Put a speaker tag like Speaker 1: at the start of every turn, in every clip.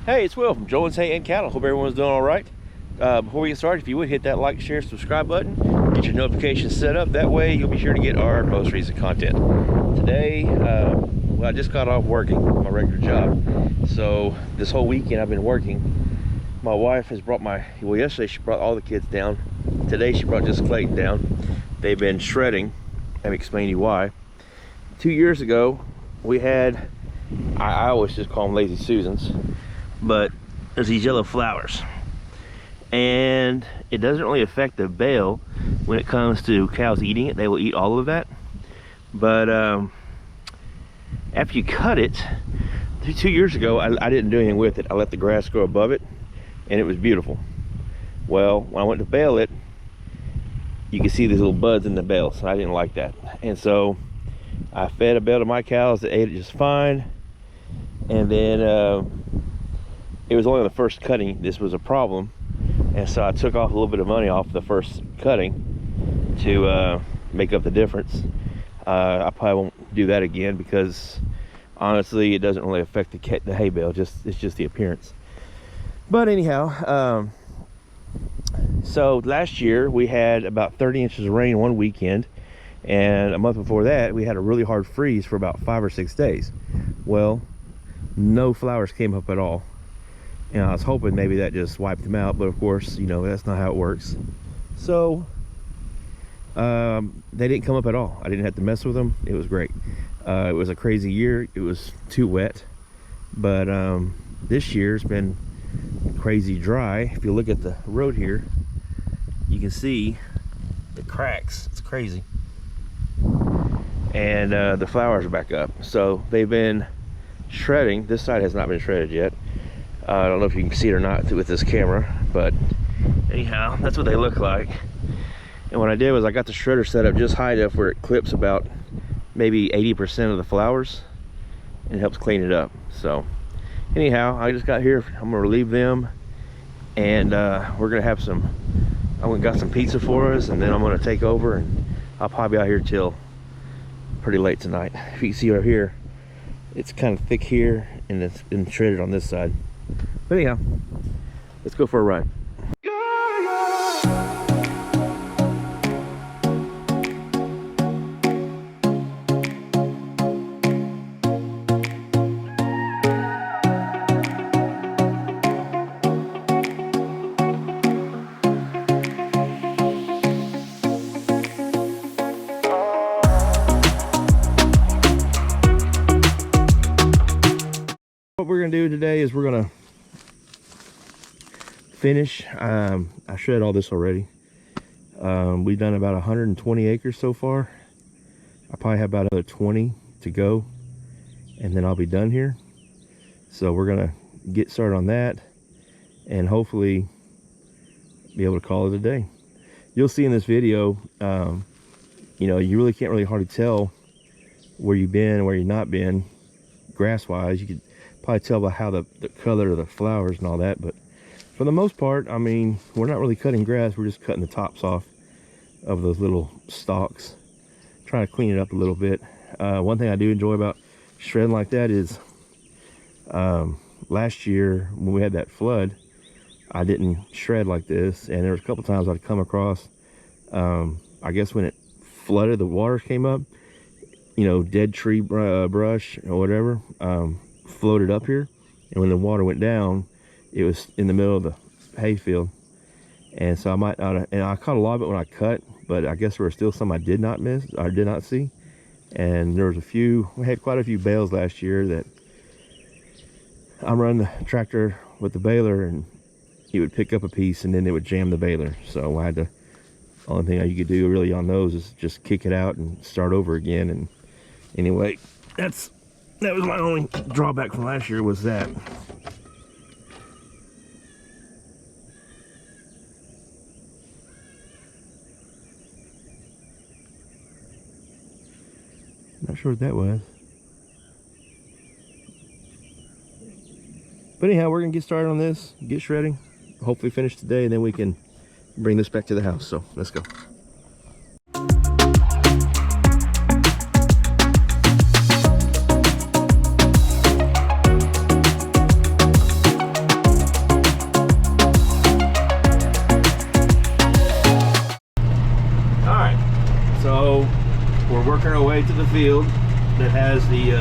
Speaker 1: Hey, it's Will from Jones Hay and Cattle. Hope everyone's doing all right. Before we get started, if you would hit that like, share, subscribe button, get your notifications set up. That way you'll be sure to get our most recent content. Today, well, I just got off working my regular job. So this whole weekend I've been working. My wife has brought well, yesterday she brought all the kids down. Today she brought just Clayton down. They've been shredding. Let me explain to you why. 2 years ago, we had, I always just call them Lazy Susans, but there's these yellow flowers. And it doesn't really affect the bale when it comes to cows eating it. They will eat all of that. But after you cut it, 2 years ago, I didn't do anything with it. I let the grass grow above it, and it was beautiful. Well, when I went to bale it, you can see these little buds in the bale, so I didn't like that. And so I fed a bale to my cows that ate it just fine. And then it was only on the first cutting this was a problem. And so I took off a little bit of money off the first cutting to make up the difference. I probably won't do that again because honestly it doesn't really affect the hay bale, it's just the appearance. But anyhow, so last year we had about 30 inches of rain one weekend, and a month before that we had a really hard freeze for about 5 or 6 days. Well, no flowers came up at all. And I was hoping maybe that just wiped them out, but of course, you know, that's not how it works. So they didn't come up at all. I didn't have to mess with them. It was great. It was a crazy year. It was too wet, but this year's been crazy dry. If you look at the road here, you can see the cracks. It's crazy. And the flowers are back up. So they've been shredding. This side has not been shredded yet. I don't know if you can see it or not with this camera, but anyhow, that's what they look like. And what I did was I got the shredder set up just high enough where it clips about maybe 80% of the flowers and it helps clean it up. So anyhow, I just got here. I'm gonna relieve them, and we're gonna have I went and got some pizza for us, and then I'm gonna take over, and I'll probably be out here till pretty late tonight. If you can see right here, it's kind of thick here and it's been shredded on this side. But anyhow, let's go for a ride. What we're gonna do today is we're gonna finish. I shredded all this already. We've done about 120 acres so far. I probably have about another 20 to go, and then I'll be done here. So we're gonna get started on that and hopefully be able to call it a day. You'll see in this video, you know, you really can't really hardly tell where you've been and where you've not been grass wise. You could probably tell by how the color of the flowers and all that, but for the most part, I mean, we're not really cutting grass. We're just cutting the tops off of those little stalks, trying to clean it up a little bit. One thing I do enjoy about shredding like that is last year when we had that flood, I didn't shred like this, and there was a couple times I'd come across, I guess when it flooded, the water came up, you know, dead tree brush or whatever floated up here, and when the water went down, it was in the middle of the hayfield, and so I might not have, and I caught a lot of it when I cut, but I guess there were still some I did not miss or did not see. And there was we had quite a few bales last year that I'm running the tractor with the baler, and he would pick up a piece and then it would jam the baler. So I had to, only thing you could do really on those is just kick it out and start over again. And anyway, that was my only drawback from last year, was that. Not sure what that was. But anyhow, we're gonna get started on this, get shredding, hopefully finish today, and then we can bring this back to the house. So let's go. working our way to the field that has the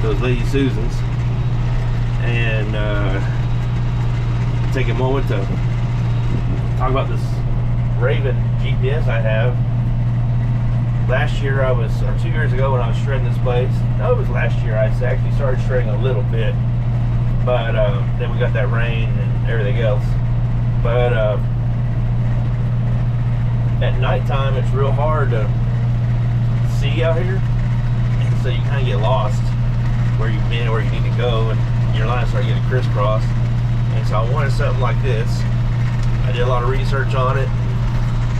Speaker 1: those Lady Susans, and take a moment to talk about this Raven GPS I have. Last year or 2 years ago when I was shredding this place, no, it was last year, I actually started shredding a little bit, but then we got that rain and everything else. But at nighttime it's real hard to see out here, and so you kind of get lost where you've been, where you need to go, and your lines start getting crisscrossed. And so I wanted something like this. I did a lot of research on it,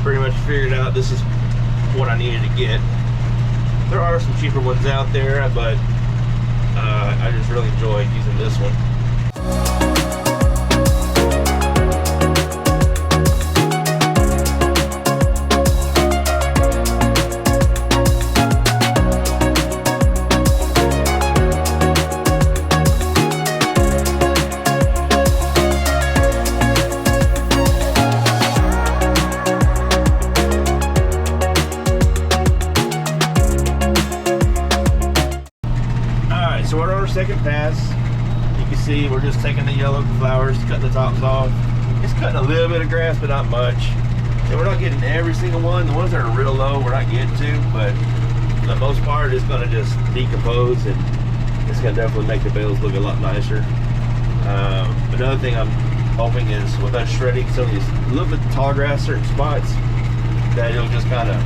Speaker 1: pretty much figured out this is what I needed to get. There are some cheaper ones out there, but I just really enjoyed using this one. So we're on our second pass. You can see we're just taking the yellow flowers, cutting the tops off. It's cutting a little bit of grass, but not much. And we're not getting every single one. The ones that are real low, we're not getting to, but for the most part, it's gonna just decompose, and it's gonna definitely make the bales look a lot nicer. Another thing I'm hoping is with us shredding some of these a little bit tall grass, certain spots, that it'll just kind of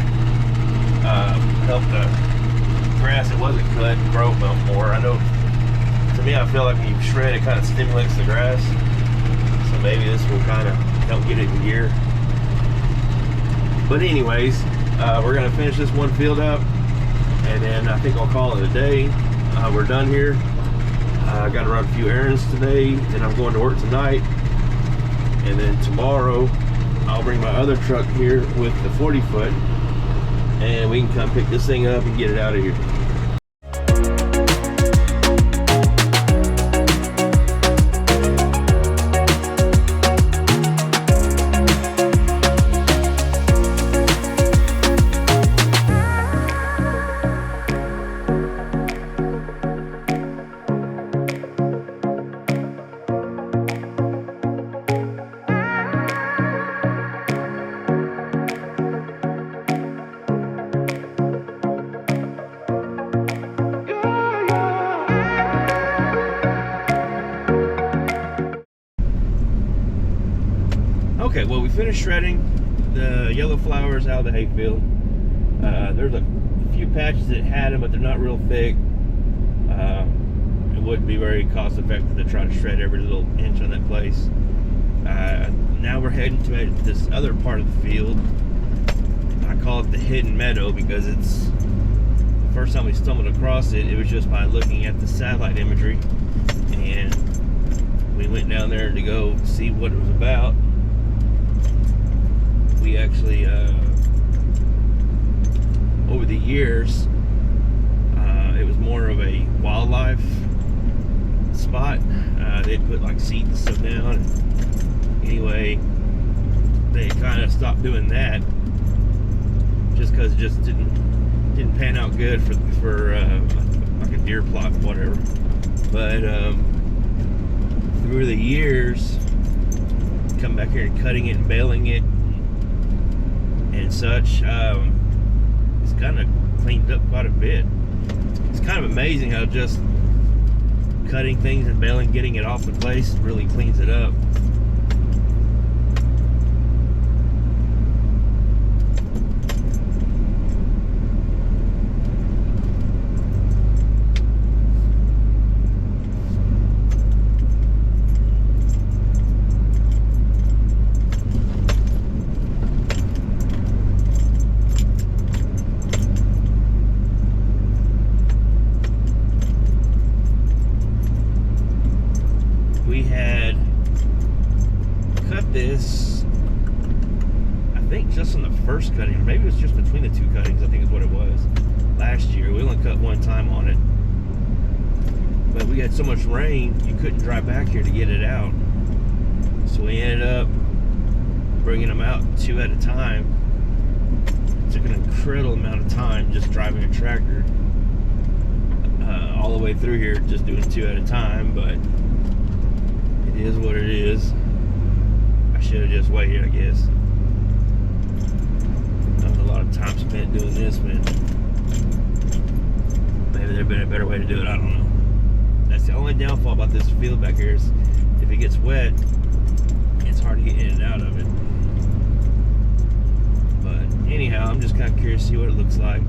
Speaker 1: help the grass that wasn't cut grow more. I know, to me, I feel like when you shred, it kind of stimulates the grass. So maybe this will kind of help get it in gear. But anyways, we're gonna finish this one field up, and then I think I'll call it a day. We're done here. I got to run a few errands today, and I'm going to work tonight. And then tomorrow, I'll bring my other truck here with the 40-foot, and we can come pick this thing up and get it out of here. Okay, well, we finished shredding the yellow flowers out of the hayfield. There's a few patches that had them, but they're not real thick. It wouldn't be very cost effective to try to shred every little inch on that place. Now we're heading to this other part of the field. I call it the hidden meadow because it's the first time we stumbled across it. It was just by looking at the satellite imagery, and we went down there to go see what it was about. We actually, over the years, it was more of a wildlife spot. They'd put like seeds and stuff down. Anyway, they kind of stopped doing that just because it just didn't pan out good for like a deer plot, whatever. But through the years, come back here and cutting it and baling it and such, it's kind of cleaned up quite a bit. It's kind of amazing how just cutting things and baling, getting it off the place, really cleans it up. We had cut this, I think, just on the first cutting, or maybe it was just between the two cuttings, I think is what it was. Last year, we only cut one time on it, but we had so much rain, you couldn't drive back here to get it out. So we ended up bringing them out two at a time took an incredible amount of time just driving a tractor all the way through here, just doing 2 at a time, but it is what it is. I should have just waited, I guess. That was a lot of time spent doing this, man. Maybe there'd been a better way to do it, I don't know. That's the only downfall about this field back here is if it gets wet, it's hard to get in and out of it. But anyhow, I'm just kind of curious to see what it looks like.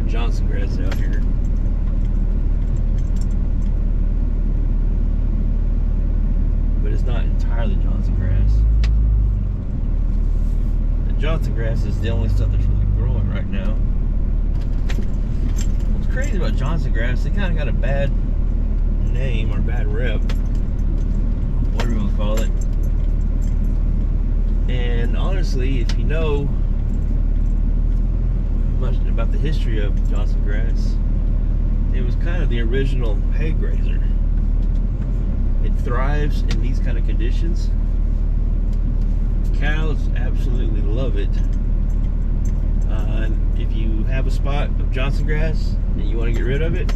Speaker 1: Johnson grass out here. But it's not entirely Johnson grass. The Johnson grass is the only stuff that's really growing right now. What's crazy about Johnson grass, they kind of got a bad name or bad rep, whatever you want to call it. And honestly, if you know much about the history of Johnson grass, it was kind of the original hay grazer. It thrives in these kind of conditions. Cows absolutely love it. If you have a spot of Johnson grass and you want to get rid of it,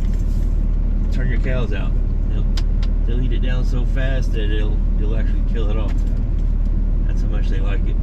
Speaker 1: turn your cows out. They'll eat it down so fast that it'll actually kill it off. That's how much they like it.